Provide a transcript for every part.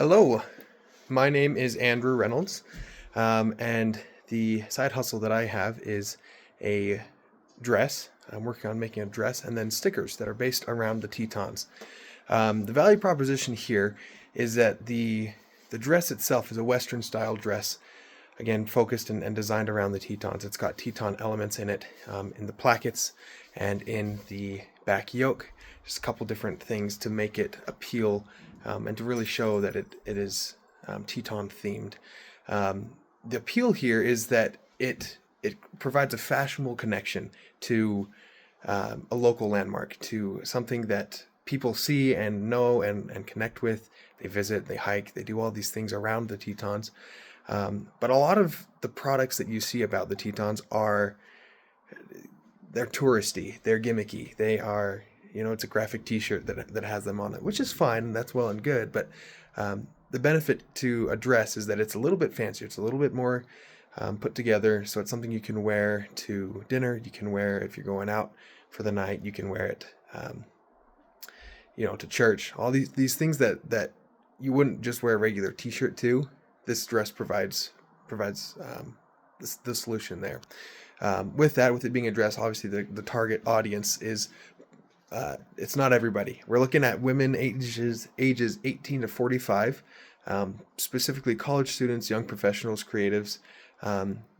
Hello, my name is Andrew Reynolds, and the side hustle that I have is a dress. I'm working on making a dress and then stickers that are based around the Tetons. The value proposition here is that the dress itself is a Western style dress, again focused and designed around the Tetons. It's got Teton elements in it, in the plackets and in the back yoke. Just a couple different things to make it appeal, and to really show that it is Teton themed. The appeal here is that it provides a fashionable connection to a local landmark, to something that people see and know and connect with. They visit, they hike, they do all these things around the Tetons. But a lot of the products that you see about the Tetons they're touristy, they're gimmicky, they are, it's a graphic T-shirt that has them on it, which is fine, and that's well and good. But the benefit to a dress is that it's a little bit fancier, it's a little bit more put together, so it's something you can wear to dinner, you can wear if you're going out for the night, you can wear it, to church. All these things that you wouldn't just wear a regular T-shirt to. This dress provides the solution there. With it being a dress, obviously the target audience is it's not everybody. We're looking at women ages 18 to 45, specifically college students, young professionals, creatives,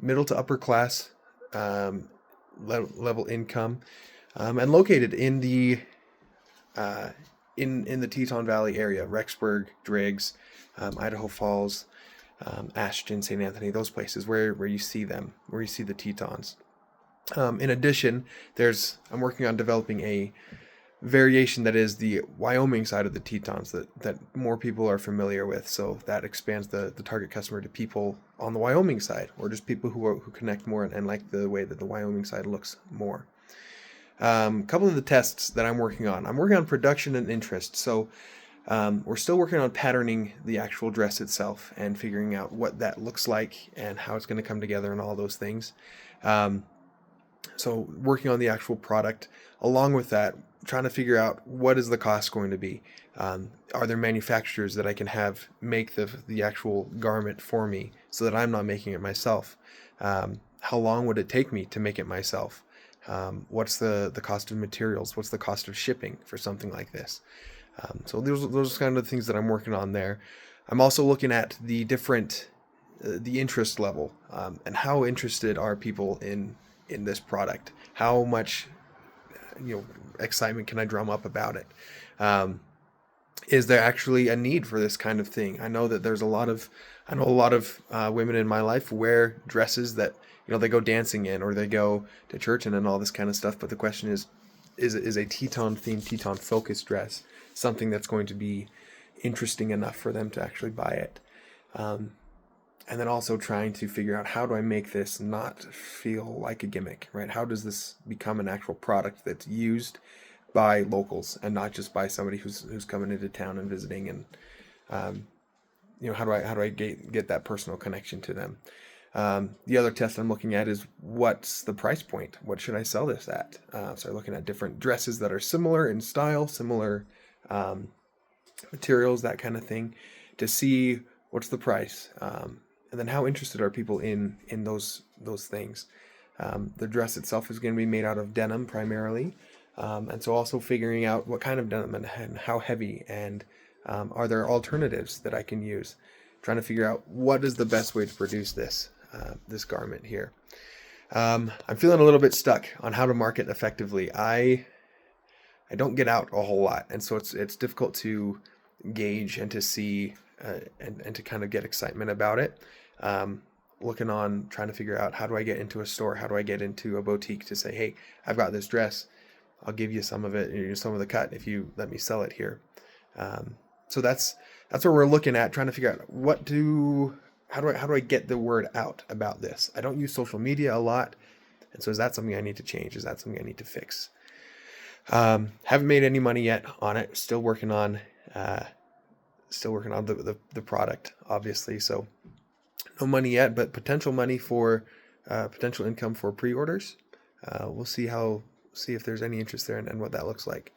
middle to upper class level income, and located in the in the Teton Valley area, Rexburg, Driggs, Idaho Falls, Ashton, St. Anthony, those places where you see them, where you see the Tetons. In addition, I'm working on developing a variation that is the Wyoming side of the Tetons that more people are familiar with. So that expands the target customer to people on the Wyoming side, or just people who connect more and like the way that the Wyoming side looks more. A couple of the tests that I'm working on production and interest. So we're still working on patterning the actual dress itself and figuring out what that looks like and how it's going to come together and all those things. So working on the actual product. Along with that, trying to figure out what is the cost going to be. Are there manufacturers that I can have make the actual garment for me so that I'm not making it myself? How long would it take me to make it myself? What's the cost of materials? What's the cost of shipping for something like this? So those are kind of the things that I'm working on there. I'm also looking at the interest level, and how interested are people in this product? How much excitement can I drum up about it? Is there actually a need for this kind of thing? I know a lot of women in my life wear dresses that they go dancing in, or they go to church in, and all this kind of stuff. But the question is a Teton themed, Teton focused dress something that's going to be interesting enough for them to actually buy it? And then also trying to figure out, how do I make this not feel like a gimmick, right? How does this become an actual product that's used by locals and not just by somebody who's coming into town and visiting? And how do I get that personal connection to them? The other test I'm looking at is, what's the price point? What should I sell this at? So I'm looking at different dresses that are similar in style, similar materials, that kind of thing, to see what's the price. And then how interested are people in those things? The dress itself is going to be made out of denim primarily, and so also figuring out what kind of denim and how heavy, and are there alternatives that I can use? Trying to figure out what is the best way to produce this garment here. I'm feeling a little bit stuck on how to market effectively. I don't get out a whole lot, and so it's difficult to gauge and to see, and to kind of get excitement about it. Trying to figure out, how do I get into a store? How do I get into a boutique to say, hey, I've got this dress, I'll give you some of it, some of the cut if you let me sell it here. So that's what we're looking at, trying to figure out how do I get the word out about this? I don't use social media a lot, and so is that something I need to change? Is that something I need to fix? Haven't made any money yet on it. Still working on the product, obviously. So no money yet, but potential money for potential income for pre-orders. We'll see if there's any interest there, and what that looks like.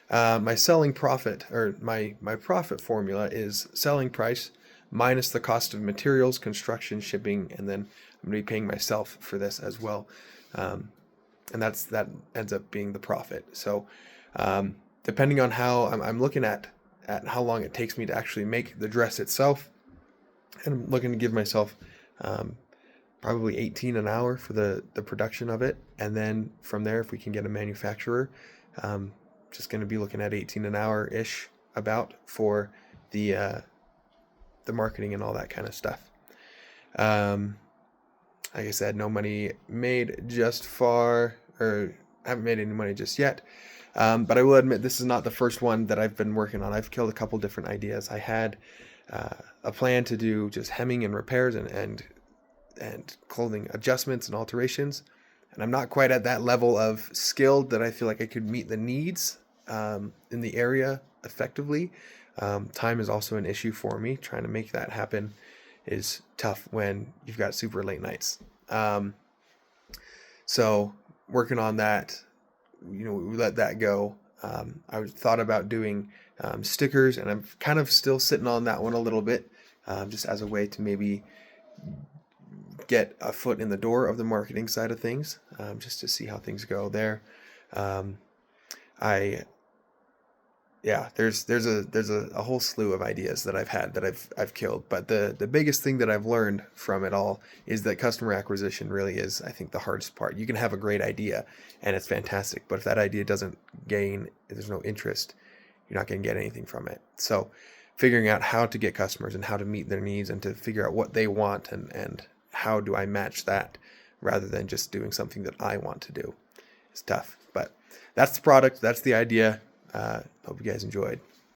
My selling profit, or my profit formula, is selling price minus the cost of materials, construction, shipping, and then I'm going to be paying myself for this as well. And that ends up being the profit. So depending on how I'm looking at how long it takes me to actually make the dress itself, and I'm looking to give myself probably 18 an hour for the production of it, and then from there, if we can get a manufacturer, just going to be looking at 18 an hour ish about for the marketing and all that kind of stuff. Like I said, no money made or haven't made any money just yet. But I will admit this is not the first one that I've been working on. I've killed a couple different ideas. I had a plan to do just hemming and repairs and clothing adjustments and alterations. And I'm not quite at that level of skill that I feel like I could meet the needs in the area effectively. Time is also an issue for me. Trying to make that happen is tough when you've got super late nights. So working on that, we let that go. I thought about doing stickers, and I'm kind of still sitting on that one a little bit, just as a way to maybe get a foot in the door of the marketing side of things, just to see how things go there. There's a whole slew of ideas that I've had that I've killed, but the biggest thing that I've learned from it all is that customer acquisition really is, I think, the hardest part. You can have a great idea and it's fantastic, but if that idea doesn't gain, if there's no interest, you're not going to get anything from it. So figuring out how to get customers and how to meet their needs and to figure out what they want and how do I match that rather than just doing something that I want to do is tough. But that's the product. That's the idea. Hope you guys enjoyed.